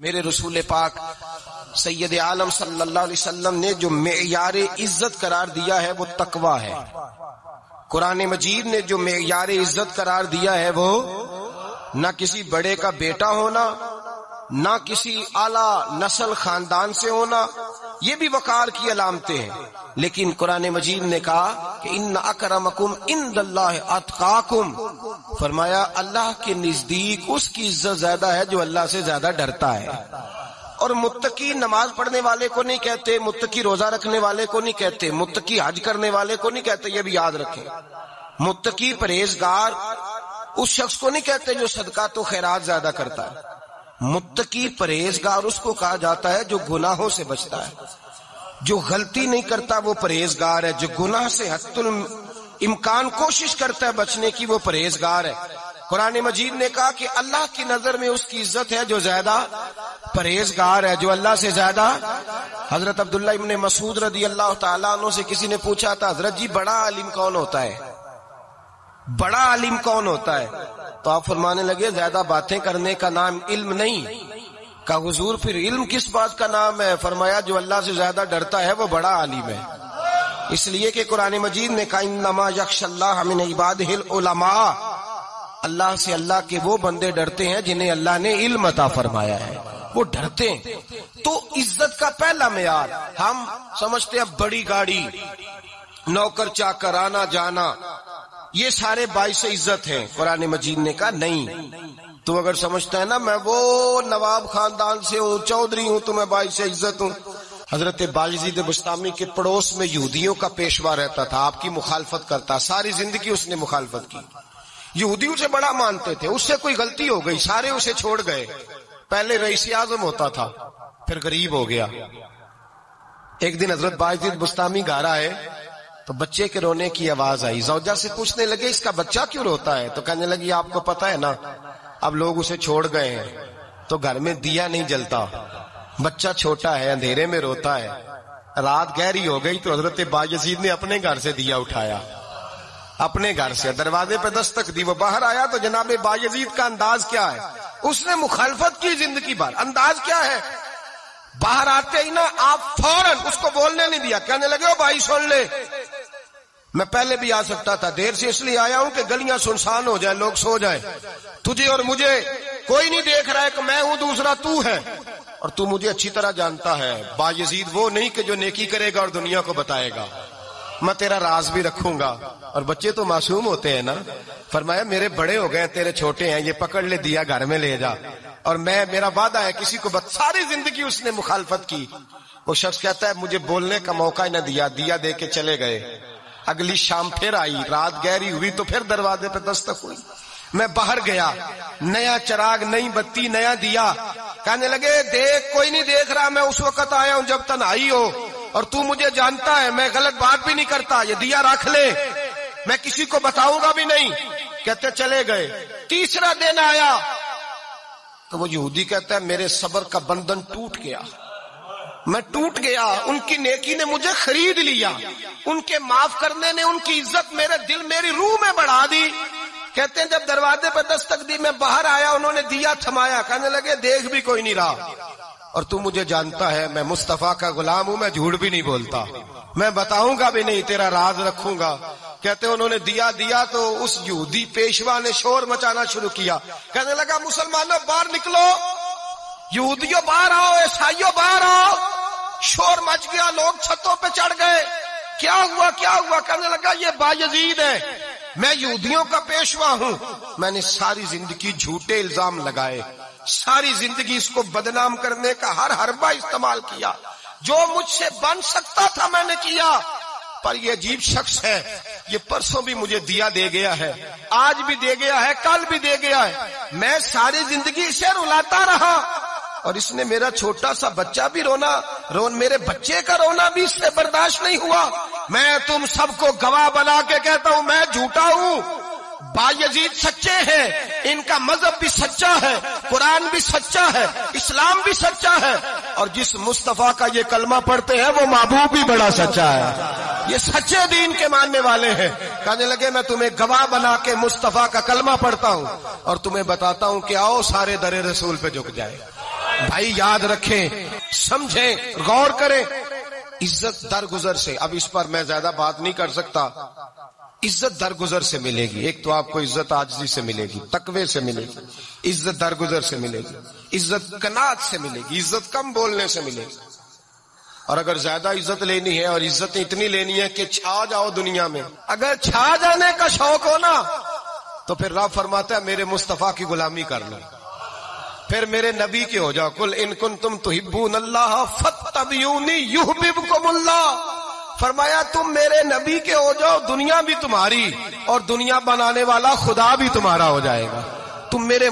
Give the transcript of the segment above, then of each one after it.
میرے رسول پاک سید عالم صلی اللہ علیہ وسلم نے جو معیار عزت قرار دیا ہے وہ تقوی ہے. قرآن مجید نے جو معیار عزت قرار دیا ہے وہ نہ کسی بڑے کا بیٹا ہونا، نہ کسی اعلی نسل خاندان سے ہونا، یہ بھی وقار کی علامتیں ہیں. لیکن قرآن مجید نے کہا کہ ان اکرمکم عند اللہ اتقاکم، فرمایا اللہ کے نزدیک اس کی عزت زیادہ ہے جو اللہ سے زیادہ ڈرتا ہے. اور متقی نماز پڑھنے والے کو نہیں کہتے، متقی روزہ رکھنے والے کو نہیں کہتے، متقی حج کرنے والے کو نہیں کہتے. یہ بھی یاد رکھیں، متقی پرہیزگار اس شخص کو نہیں کہتے جو صدقات و خیرات زیادہ کرتا ہے. متقی پرہیزگار اس کو کہا جاتا ہے جو گناہوں سے بچتا ہے، جو غلطی نہیں کرتا وہ پرہیزگار ہے، جو گناہ سے حد الامکان کوشش کرتا ہے بچنے کی وہ پرہیزگار ہے. قرآن مجید نے کہا کہ اللہ کی نظر میں اس کی عزت ہے جو زیادہ پرہیزگار ہے، جو اللہ سے زیادہ. حضرت عبداللہ ابن مسعود رضی اللہ تعالیٰ عنہ سے کسی نے پوچھا تھا حضرت جی بڑا عالم کون ہوتا ہے، بڑا عالم کون ہوتا ہے؟ تو آپ فرمانے لگے زیادہ باتیں کرنے کا نام علم نہیں. کہا حضور پھر علم کس بات کا نام ہے؟ فرمایا جو اللہ سے زیادہ ڈرتا ہے وہ بڑا عالم ہے. اس لیے کہ قرآن مجید نے کہا انما یخشی اللہ من عبادہ العلماء، اللہ سے اللہ کے وہ بندے ڈرتے ہیں جنہیں اللہ نے علم عطا فرمایا ہے، وہ ڈرتے ہیں. تو عزت کا پہلا معیار ہم سمجھتے ہیں بڑی گاڑی، نوکر چاکر، آنا جانا، یہ سارے باعث عزت ہیں. قرآن مجید نے کہا نہیں، تو اگر سمجھتا ہے نا میں وہ نواب خاندان سے ہوں، چودھری ہوں، تو میں باعث عزت ہوں. حضرت بایزید بسطامی کے پڑوس میں یہودیوں کا پیشوا رہتا تھا، آپ کی مخالفت کرتا، ساری زندگی اس نے مخالفت کی. یہودیوں سے بڑا مانتے تھے، اس سے کوئی غلطی ہو گئی سارے اسے چھوڑ گئے. پہلے رئیس اعظم ہوتا تھا، پھر غریب ہو گیا. ایک دن حضرت بایزید بسطامی گھر آئے تو بچے کے رونے کی آواز آئی. زوجہ سے پوچھنے لگے اس کا بچہ کیوں روتا ہے؟ تو کہنے لگی آپ کو پتہ ہے نا اب لوگ اسے چھوڑ گئے ہیں تو گھر میں دیا نہیں جلتا، بچہ چھوٹا ہے اندھیرے میں روتا ہے. رات گہری ہو گئی تو حضرت بایزید نے اپنے گھر سے دیا اٹھایا، اپنے گھر سے دروازے پہ دستک دی. وہ باہر آیا تو جناب بایزید کا انداز کیا ہے؟ اس نے مخالفت کی زندگی بھر. انداز کیا ہے؟ باہر آتے ہی نا آپ فوراً اس کو بولنے نہیں دیا، کہنے لگے او بھائی سن لے، میں پہلے بھی آ سکتا تھا، دیر سے اس لیے آیا ہوں کہ گلیاں سنسان ہو جائیں، لوگ سو جائیں، تجھے اور مجھے کوئی نہیں دیکھ رہا ہے کہ میں ہوں دوسرا تو ہے، اور تو مجھے اچھی طرح جانتا ہے. بایزید وہ نہیں کہ جو نیکی کرے گا اور دنیا کو بتائے گا، میں تیرا راز بھی رکھوں گا. اور بچے تو معصوم ہوتے ہیں نا. فرمایا میرے بڑے ہو گئے تیرے چھوٹے ہیں، یہ پکڑ لے دیا گھر میں لے جا، اور میرا وعدہ ہے کسی کو ساری زندگی اس نے مخالفت کی. وہ شخص کہتا ہے مجھے بولنے کا موقع ہی نہ دیا، دیا دے کے چلے گئے. اگلی شام پھر آئی، رات گہری ہوئی تو پھر دروازے پہ دستک ہوئی. میں باہر گیا، نیا چراغ، نئی بتی، نیا دیا. کہنے لگے دیکھ کوئی نہیں دیکھ رہا، میں اس وقت آیا ہوں جب تنہائی ہو، اور تو مجھے جانتا ہے میں غلط بات بھی نہیں کرتا، یہ دیا رکھ لے، میں کسی کو بتاؤں گا بھی نہیں. کہتے چلے گئے. تیسرا دن آیا تو وہ یہودی کہتا ہے میرے صبر کا بندھن ٹوٹ گیا، میں ٹوٹ گیا. ان کی نیکی نے مجھے خرید لیا، ان کے معاف کرنے نے ان کی عزت میرے دل میری روح میں بڑھا دی. کہتے ہیں جب دروازے پہ دستک دی میں باہر آیا، انہوں نے دیا تھمایا. کہنے لگے دیکھ بھی کوئی نہیں رہا، اور تو مجھے جانتا ہے میں مصطفیٰ کا غلام ہوں، میں جھوٹ بھی نہیں بولتا، میں بتاؤں گا بھی نہیں، تیرا راز رکھوں گا. کہتے انہوں نے دیا تو اس یہودی پیشوا نے شور مچانا شروع کیا. کہنے لگا مسلمانوں باہر نکلو، یہودیوں باہر آؤ، عیسائیوں باہر آؤ. شور مچ گیا، لوگ چھتوں پہ چڑھ گئے. کیا ہوا کیا ہوا؟ کہنے لگا یہ بایزید ہے، میں یہودیوں کا پیشوا ہوں، میں نے ساری زندگی جھوٹے الزام لگائے، ساری زندگی اس کو بدنام کرنے کا ہر حربہ استعمال کیا، جو مجھ سے بن سکتا تھا میں نے کیا. پر یہ عجیب شخص ہے، یہ پرسوں بھی مجھے دیا دے گیا ہے، آج بھی دے گیا ہے، کل بھی دے گیا ہے. میں ساری زندگی اسے رلاتا رہا، اور اس نے میرا چھوٹا سا بچہ بھی میرے بچے کا رونا بھی اس سے برداشت نہیں ہوا. میں تم سب کو گواہ بنا کے کہتا ہوں میں جھوٹا ہوں، بایزید سچے ہیں، ان کا مذہب بھی سچا ہے، قرآن بھی سچا ہے، اسلام بھی سچا ہے، اور جس مصطفیٰ کا یہ کلمہ پڑھتے ہیں وہ محبوب بھی بڑا سچا ہے، یہ سچے دین کے ماننے والے ہیں. کہنے لگے میں تمہیں گواہ بنا کے مصطفیٰ کا کلمہ پڑھتا ہوں اور تمہیں بتاتا ہوں کہ آؤ سارے در رسول پہ جھک جائے. بھائی یاد رکھیں، سمجھیں، غور کریں، عزت درگزر سے، اب اس پر میں زیادہ بات نہیں کر سکتا، عزت درگزر سے ملے گی. ایک تو آپ کو عزت عاجزی سے ملے گی، تقوی سے ملے گی، عزت درگزر سے ملے گی، عزت قناعت سے ملے گی، عزت کم بولنے سے ملے گی. اور اگر زیادہ عزت لینی ہے اور عزت اتنی لینی ہے کہ چھا جاؤ دنیا میں، اگر چھا جانے کا شوق ہو نا تو پھر رب فرماتا ہے میرے مصطفیٰ کی غلامی کر لو، پھر میرے نبی کے ہو جاؤ. قل ان کنتم تحبون اللہ فاتبعونی یحببکم اللہ. فرمایا تم میرے نبی کے ہو جاؤ، دنیا بھی تمہاری اور دنیا بنانے والا خدا بھی تمہارا ہو جائے گا. تم میرے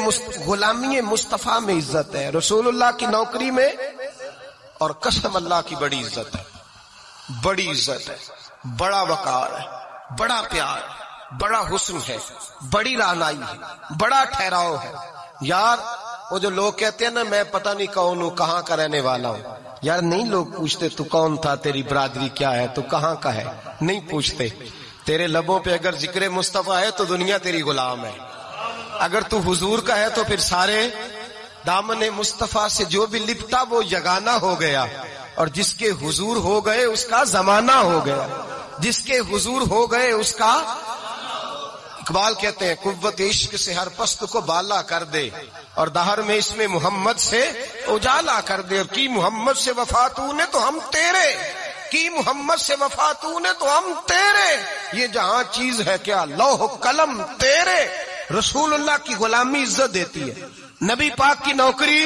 غلامی مصطفیٰ میں عزت ہے، رسول اللہ کی نوکری میں، اور قسم اللہ کی بڑی عزت ہے، بڑی عزت ہے، بڑا وقار ہے، بڑا پیار ہے، بڑا حسن ہے، بڑی رہنائی ہے، بڑا ٹھہراؤ ہے. یار وہ جو لوگ کہتے ہیں نا میں پتہ نہیں کون ہوں، کہاں کا رہنے والا ہوں، یار نہیں لوگ پوچھتے تو کون تھا، تیری برادری کیا ہے، تو کہاں کا ہے، نہیں پوچھتے. تیرے لبوں پہ اگر ذکر مصطفیٰ ہے تو دنیا تیری غلام ہے. اگر تو حضور کا ہے تو پھر سارے دامن مصطفیٰ سے جو بھی لپٹا وہ یگانہ ہو گیا، اور جس کے حضور ہو گئے اس کا زمانہ ہو گیا، جس کے حضور ہو گئے اس کا. اقبال کہتے ہیں قوت عشق سے ہر پست کو بالا کر دے، اور دہر میں اس میں محمد سے اجالا کر دے. اور کی محمد سے وفا تو نے تو ہم تیرے، کی محمد سے وفا تو نے تو ہم تیرے، یہ جہاں چیز ہے کیا لوح قلم تیرے. رسول اللہ کی غلامی عزت دیتی ہے، نبی پاک کی نوکری،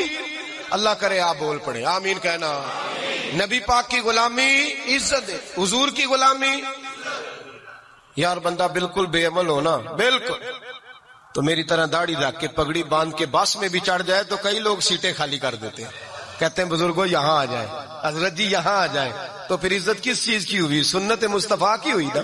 اللہ کرے آپ بول پڑے آمین کہنا. نبی پاک کی غلامی عزت دے، حضور کی غلامی. یار بندہ بالکل بے عمل ہونا، بالکل تو میری طرح داڑھی رکھ کے پگڑی باندھ کے بس میں بھی چڑھ جائے تو کئی لوگ سیٹیں خالی کر دیتے ہیں، کہتے ہیں بزرگوں یہاں آ جائیں، حضرت جی یہاں آ جائیں. تو پھر عزت کس چیز کی ہوئی؟ سنت مصطفیٰ کی ہوئی نا،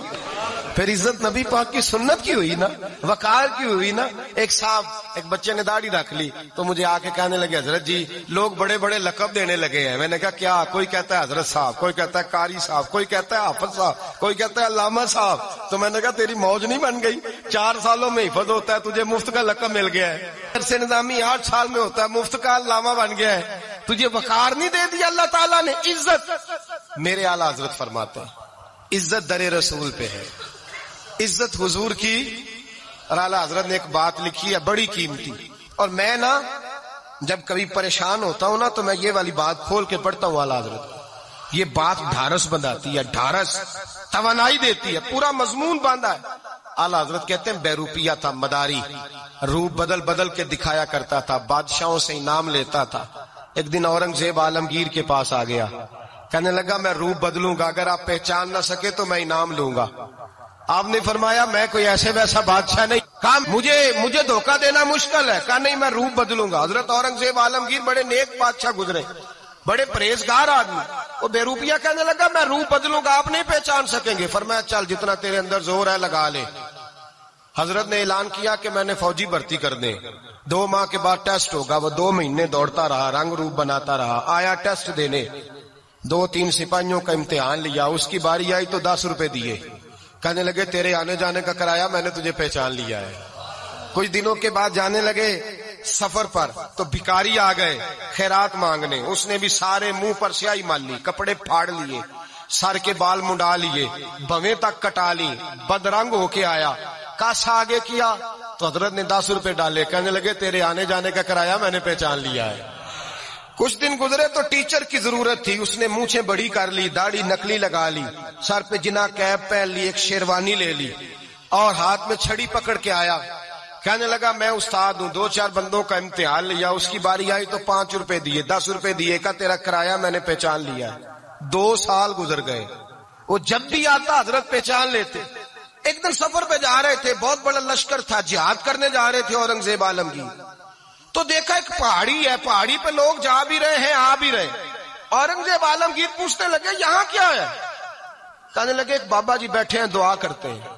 پھر عزت نبی پاک کی سنت کی ہوئی نا، وقار کی ہوئی نا. ایک صاحب، ایک بچے نے داڑھی رکھ لی تو مجھے آ کے کہنے لگے حضرت جی لوگ بڑے بڑے لقب دینے لگے ہیں. میں نے کہا کیا؟ کوئی کہتا ہے حضرت صاحب، کوئی کہتا ہے قاری صاحب، کوئی کہتا ہے حافظ صاحب، کوئی کہتا ہے علامہ صاحب. تو میں نے کہا تیری موج نہیں بن گئی، 4 سالوں میں حفظ ہوتا ہے تجھے مفت کا لقب مل گیا ہے، عرصے نظامی 8 سال میں ہوتا ہے مفت کا علامہ بن گیا ہے، تجھے وقار نہیں دے دیا اللہ تعالیٰ نے. عزت میرے اعلیٰ حضرت فرماتے ہیں عزت در رسول پہ ہے، عزت حضور کی. اور اعلیٰ حضرت نے ایک بات لکھی ہے بڑی قیمتی، اور میں نا جب کبھی پریشان ہوتا ہوں نا تو میں یہ والی بات کھول کے پڑھتا ہوں. اعلیٰ حضرت یہ بات ڈھارس بندھاتی ہے، ڈھارس توانائی دیتی ہے، پورا مضمون باندھا ہے. اعلیٰ حضرت کہتے ہیں بے روپیہ تھا مداری، روپ بدل بدل کے دکھایا کرتا تھا، بادشاہوں سے انعام لیتا تھا. ایک دن اورنگزیب عالمگیر کے پاس آ گیا، کہنے لگا میں روپ بدلوں گا، اگر آپ پہچان نہ سکے تو میں انعام لوں گا. آپ نے فرمایا میں کوئی ایسے ویسا بادشاہ نہیں، کہا مجھے دھوکہ دینا مشکل ہے، کہا نہیں میں روپ بدلوں گا. حضرت اورنگزیب عالمگیر بڑے نیک بادشاہ گزرے، بڑے پرہیزگار آدمی، وہ بے روپیہ کہنے لگا میں روپ بدلوں گا، آپ نہیں پہچان سکیں گے. فرمایا چل جتنا تیرے اندر زور ہے لگا لے. حضرت نے اعلان کیا کہ میں نے فوجی بھرتی کر دیں، 2 ماہ کے بعد ٹیسٹ ہوگا. وہ 2 مہینے دوڑتا رہا، رنگ روپ بناتا رہا، آیا ٹیسٹ دینے، 2-3 سپاہیوں کا امتحان لیا، اس کی باری آئی تو 10 روپے دیے، کہنے لگے تیرے آنے جانے کا کرایہ میں نے تجھے پہچان لیا ہے. کچھ دنوں کے بعد جانے لگے سفر پر تو بھکاری آ گئے خیرات مانگنے، اس نے بھی سارے منہ پر سیاہی مال لی، کپڑے پھاڑ لیے، سر کے بال منڈا لیے، بھویں تک کٹا لی، بدرنگ ہو کے آیا. کاسا آگے کیا تو حضرت نے 10 روپے ڈالے، کہنے لگے تیرے آنے جانے کا کرایہ میں نے پہچان لیا ہے. کچھ دن گزرے تو ٹیچر کی ضرورت تھی، اس نے مونچھیں بڑی کر لی، داڑھی نکلی لگا لی، سر پہ جنا کیپ پہن لی، ایک شیروانی لے لی اور ہاتھ میں چھڑی پکڑ کے آیا. کہنے لگا میں استاد ہوں، 2-4 بندوں کا امتحان لیا، اس کی باری آئی تو 5 روپے دیے، 10 روپے دیے، کا تیرا کرایہ میں نے پہچان لیا. 2 سال گزر گئے، وہ جب بھی آتا حضرت پہچان لیتے. ایک دن سفر پہ جا رہے تھے، بہت بڑا لشکر تھا، جہاد کرنے جا رہے تھے اورنگزیب عالمگیر. تو دیکھا ایک پہاڑی ہے، پہاڑی پہ لوگ جا بھی رہے ہیں آ بھی رہے. اورنگزیب عالمگیر پوچھنے لگے یہاں کیا ہے؟ کہنے لگے ایک بابا جی بیٹھے ہیں دعا کرتے ہیں،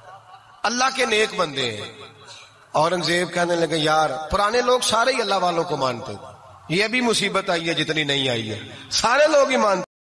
اللہ کے نیک بندے ہیں. اورنگزیب کہنے لگے یار پرانے لوگ سارے ہی اللہ والوں کو مانتے، یہ بھی مصیبت آئی ہے جتنی نہیں آئی ہے، سارے لوگ ہی مانتے.